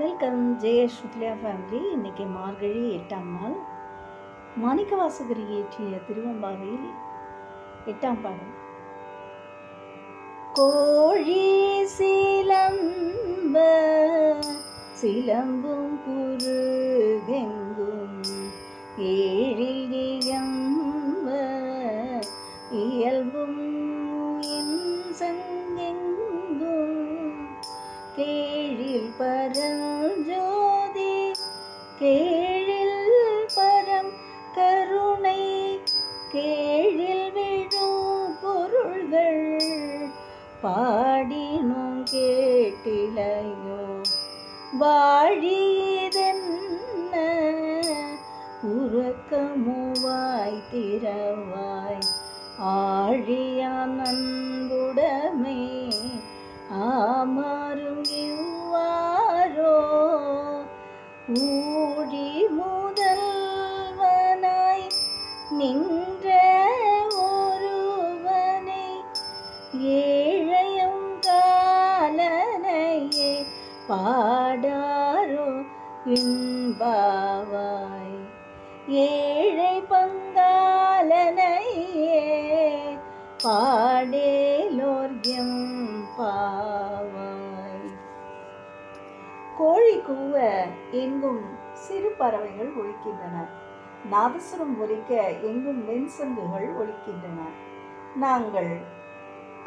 Welcome ஜெயஸ்ருத்லியா family. இன்றைக்கி மார்கழி 8ஆம் நாள். மாணிக்கவாசகர் இயற்றிய திருவெம்பாவையில் 8ஆம் பாடல். கோழி சிலம்ப சிலம்பும் குருகெங்கும் ஏழில் இயம்ப இயல்பும் சங்கெங்கும் கேழில் பரஞ்சோதி கேழில் பரம் கருணை கேழில் விழும் பொருள்கள் பாடினும் கேட்டிலையோ வாழியதென்ன உறக்கமுவாய் திறவாய் ஆழியான் அன்புடமை ஆமாறும் இவ்வாறோ ஊழி முதல்வனாய் நின்ற ஒருவனை ஏழையும் காலனையே பாடாரோ இன்பாவாய் ஏழை பங்காலனையே பாடேலோர்யம் பாவாய். கோழி கூவ எங்கும் சிறு பறவைகள் ஒலிக்கின்றன. நாதசுரம் ஒலிக்க எங்கும் வெண்சங்குகள் ஒலிக்கின்றன. நாங்கள்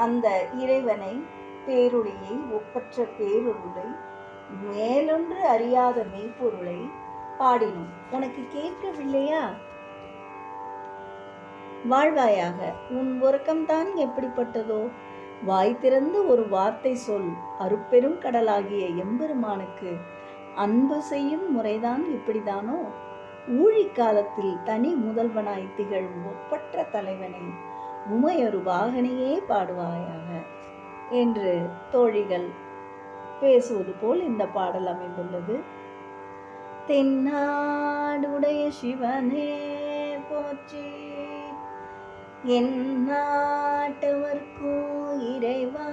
அந்த இறைவனை, பேரொளியை, ஒப்பற்ற பேரொருளை, மேலொன்று அறியாத மெய்ப்பொருளை பாடினோம். உனக்கு கேட்கவில்லையா? வாழ்வாயாக. உன் உறக்கம்தான் எப்படிப்பட்டதோ? வாய் திறந்து ஒரு வார்த்தை சொல். அருப்பெரும் கடலாகிய எம்பெருமானுக்கு அன்பு செய்யும் முறைதான் இப்படிதானோ? ஊழிக்காலத்தில் தனி முதல்வனாய் திகழும் ஒப்பற்ற தலைவனை உமையொரு வாகனையே பாடுவாயாக என்று தோழிகள் பேசுவது போல் இந்த பாடல் அமைந்துள்ளது. தென்னாடுடைய சிவனே போற்றி, என் நாட்டவர்க்கும் இறைவா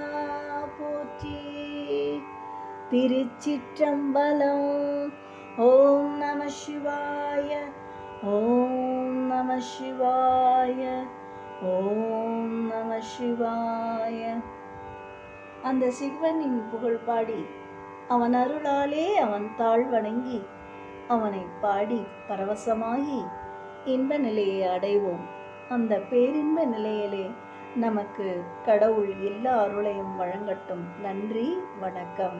போற்றி. திருச்சிற்றம்பலம். ஓம் நம சிவாய, ஓம் நம சிவாய, ஓம் நம சிவாய. அந்த சிவனின் புகழ் பாடி அவன் அருளாலே அவன் தாழ் வணங்கி அவனை பாடி பரவசமாகி இன்ப நிலையை அடைவோம். அந்த பேரின்ப நிலையிலே நமக்கு கடவுள் எல்லா அருளையும் வழங்கட்டும். நன்றி, வணக்கம்.